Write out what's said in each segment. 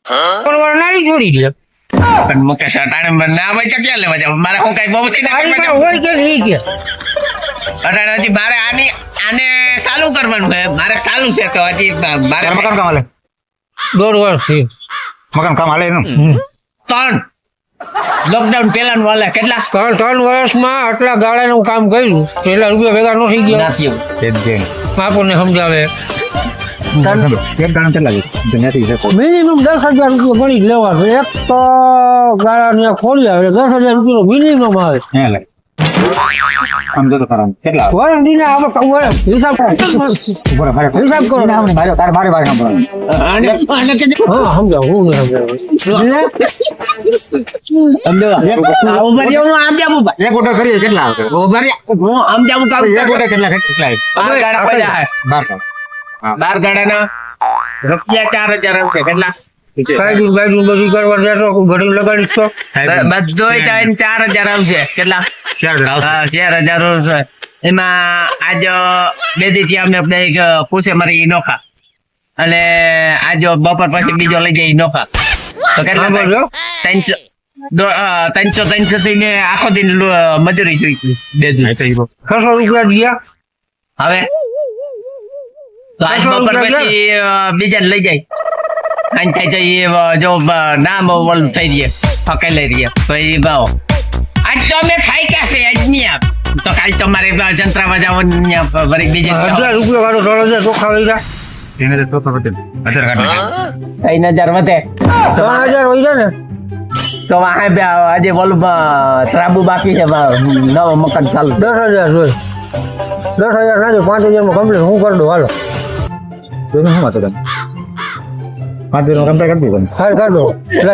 પણ વાર નારી છોડી દે પણ મુકેશ અટાણે ના હોય તો ક્યાં લેવા જાવ મારે હું કઈ બહુ સીધા હોય કે નહીં કે અટાણે હજી મારે આને ચાલુ કરવાનું છે મારે ચાલુ છે તો હજી મારે મકાન કામ હાલે 1.5 વર્ષ થી મકાન કામ હાલે એનું 3 લોકડાઉન પેલાનું હાલે કેટલા 3 વર્ષમાં આટલા ગાળાનું કામ કર્યું એટલા રૂપિયા ભેગા ન થઈ ગયા નથી આપણને સમજાવે એક ગાણું કેટલા દુનિયાથી છે મિનિમમ 10,000 રૂપિયા ગણી જ લેવાનું એક તો ગાળા ખોલી આવે 10,000 રૂપિયા મિનિમમ આવે હે લે આમ તો ખરા કેટલા વરડીના આપણે હિસાબ ઉપર મારે હિસાબ કરો ના મને માર્યો તાર મારે વાગ નંબર આને કે હા સમજાવ હું સમજો ઉભા રહ્યો હું આમ જાવું ભાઈ એક ઓર્ડર કરીએ કેટલા આવે ઉભા રહ્યો હું આમ જાવું કામ એક ઓર્ડર કેટલા 12 ગાડા પડ્યા હે 12 12 ગાડાના રૂપિયા 4,000 આવશે કેટલા સાઈડ બધું કરવા દેતો ઘડી લગાડીશ તો બધોય ટાઈમ 4,000 આવશે કેટલા 4,000 હા 4,000 આવશે એમાં આજ બે દિવસથી અમને પૂછે મારી નોખા અને આજ બપોર પછી બીજો લઈ જાય નોખા તો કેટલા બોલો 300 થી ને આખો દિન મજૂરી જોઈ બે દિવસ 600 રૂપિયા ગયા હવે તો આજ બપોર પછી બીજા લઈ જાય અને થાય જો નામ ઓલ થઈ રહીએ ફકે લઈ રહીએ તો એ ભાવ આજ તો અમે ખાઈ ક્યાં છે આજ નહીં આપ તો કાલ તમારે જંત્રામાં જવાનું વળી બીજે 1,000 રૂપિયા કાઢો 3,000 ચોખા લઈ જા એને તો તો વધે 1,000 કાઢ 3,000 વધે 3,000 હોય છે ને તો આજે બોલું ત્રાબુ બાકી છે નવો મકાન ચાલુ 10,000 હોય 10,000 ના 5,000 માં કમ્પ્લીટ હું કરી દઉં હાલો તો શું વાત છે 5,000 કમ્પ્લીટ કરી દઉં હા કરી દો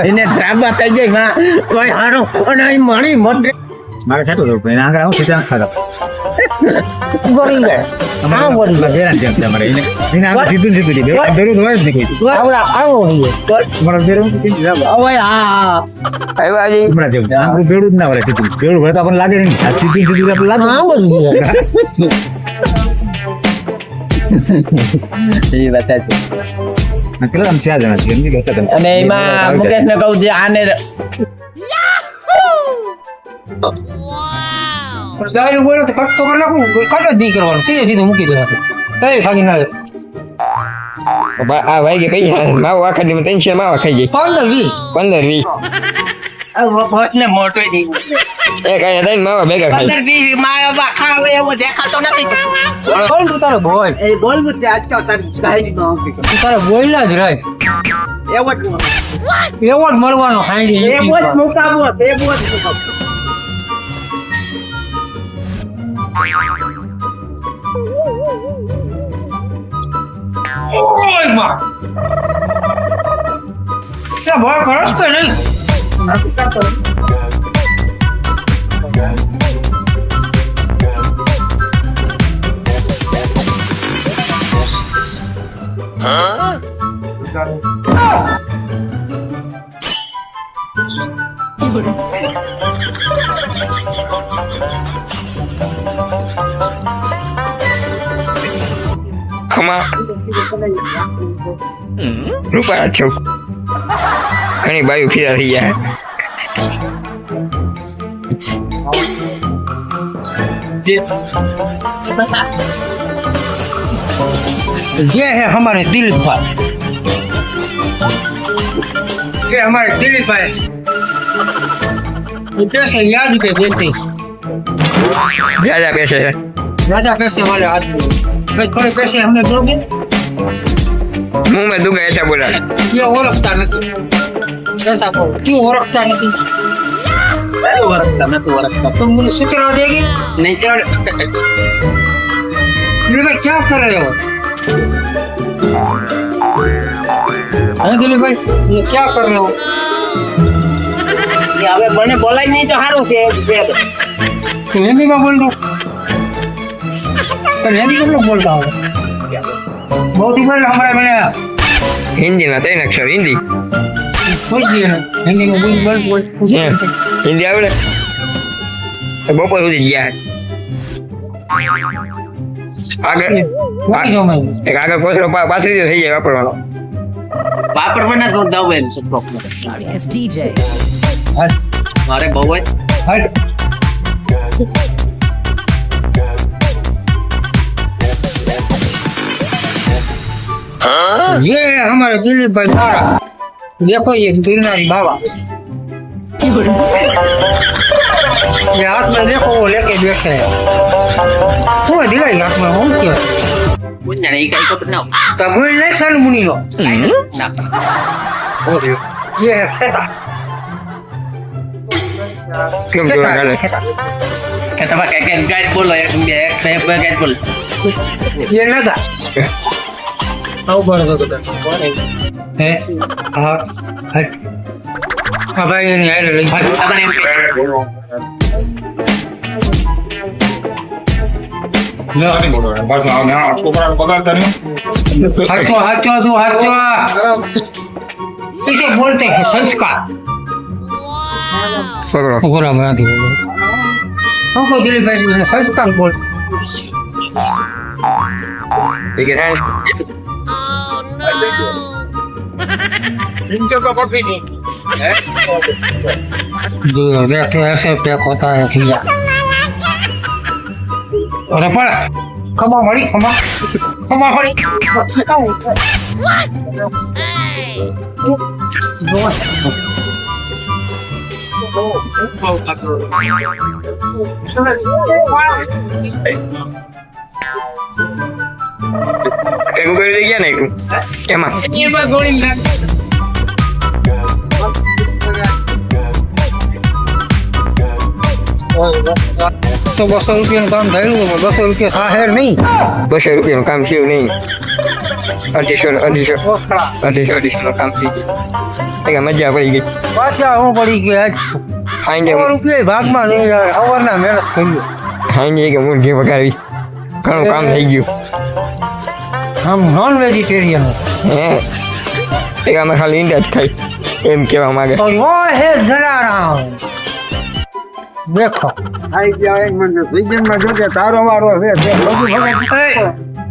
એને ત્રાબા થઈ જાય માં કોઈ હારો અને અહીં મણી મોટે મારે છાટું તો પણ આગળ આવું સીધા ખાતા ગોળી લે હા ગોળી લે બેરા જેમ છે અમારે એને આગળ સીધું સીધું દીધું બેરું હોય જ નહીં આવડા આવો નહીં મારા બેરું સીધું જાવ ઓય હા આવ્યા જી હમણાં જેવું આગળ બેરું જ ના વળે સીધું બેરું હોય તો આપણને લાગે નહીં આ સીધું સીધું આપણે લાગે હા બધું એ બતા છે કેટલા આમ 4 જણા છે એમની બેઠા હતા અને એમાં મુકેશ ને કહું છે આને ગાયું બોલો તો કટ તો કરી નાખું કટ જ નહીં કરવાનું સીધે સીધું મૂકી દેવાનું કઈ ભાગી ના આ વાગે કઈ માવો આખા દી ટેન્શન માવા ખાઈ ગઈ 15-20 ને મોટો નહીં એ કઈ થાય માવા ભેગા ખાઈ 15-20 માં ખાવે એવો દેખાતો નથી બોલ તું તારો બોલ એ બોલ મુજે આજ તો તારી ગાડી નો તું તારો બોલ્યા જ રહે એવો જ મળવાનો હાંડી એવો જ મુકાબો એવો જ મુકાબો ઓય માં તે બોલ ખરસ તો નહીં ખમા રૂપા છો ઘણી બાયું ફીરા થઈ ગયા ये है हमारे दिलीप भाई ये हमारे दिलीप भाई पैसे याद पे देते જ્યાદા પૈસે છે ज्यादा पैसे वाले आदमी भाई थोड़े पैसे हमें दोगे मुंह में दूंगा ऐसा बोला ये ओरखता नहीं ऐसा बोलो क्यों ओरखता नहीं तुम मुझे सूचना देगी नहीं तो दिलीप भाई क्या कर रहे हो अरे दिलीप भाई ये क्या कर रहे हो હવે મને બોલાય નહીં તો સારું છે तो हिंदी में बोल दो तो हिंदी कब लोग बोलता हो बहुत ही बड़े हमारे मैंने हिंदी में 3 अक्षर हिंदी पूछ दिए ना हिंदी में बोल हिंदी आवड़े बपोर સુધી ગયા આગળ बाकी जो मैं એક આગળ પોછડો પાછળ થઈ જાય વાપરવાનો વાપર પણ ના દઉં એમ છે પ્રોબ્લેમ Yes, DJ. મારે બહુ જ ये हमारे दिल्ली पर तारा देखो ये गिरनारी बाबा ये हाथ में देखो वो लेके बैठे हैं वो दिलाई हाथ में हो क्या muốn nhà này cái có bên nào तो गोल नहीं सन मुनी लो sao ये है खेता કેમ જોવા કાઢે kata pakai guide bola ya kayak guide bola ये लगा आओ बढ़ दो तो है हाँ है अब ये नहीं आए ले apa nih हाथों इसे बोलते हैं संस्कार પકડો पूरा बना दिया हमको दिल्ली भाई में संस्कार बोल ठीक है जो देखते ऐसे पैक होता है खिला अरे पड़ा खमा मरी खमा मरी ભેગું કરી દઈ ગયા ને એકલું કેમાં तो 200 रुपया काम था 200 रुपया था है नहीं 200 રૂપિયાનું કામ થયું નહીં 250 કામ થઈ ગયું મજા પડી ગઈ पाचा हूँ पड़ी गया હાઈ 100 रुपया भाग में नहीं यार अवर ना मेहनत करी હાઈ કે મુરઘી વગાડવી ઘણું કામ થઈ ગયું हम नॉन वेजिटेरियन હે એક અમે ખાલી ઈંડા જ ખાઈ એમ કહેવા માંગે और वो है जला रहा हूँ देखो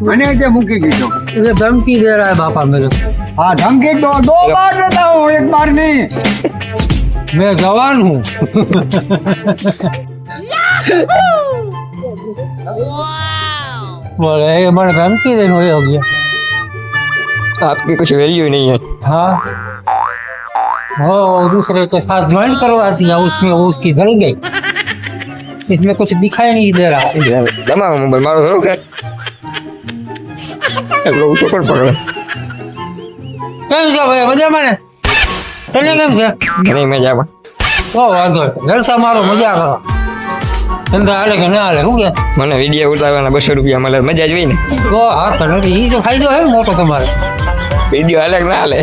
મને જે મૂકી દીધો ये धमकी दे रहा है बापा मेरे को हाँ धमकी दो बार देता हूँ एक बार नहीं मैं जवान हूँ बोले ये मैंने धमकी देने हो गया आपकी कुछ वैल्यू नहीं है हाँ वो दूसरे के साथ ज्वाइन करवा दिया उसमें वो उसकी गल गई इसमें कुछ दिखाई नहीं दे रहा તમારો મોબાઈલ મારો ખરો કે એટલો ઊંચો પણ પકડે કેમ છે ભાઈ મજા મને તને કેમ છે ઘણી મજામાં ઓ વાંધો જલસા મારો મજા કરો ધંધા હાલે કે ના હાલે શું કે મને વિડીયો ઉતારવાના 200 રૂપિયા મળે મજા જ હોય ને તો હા તો નથી એ તો ફાયદો હે મોટો તમારે વિડીયો હાલે કે ના હાલે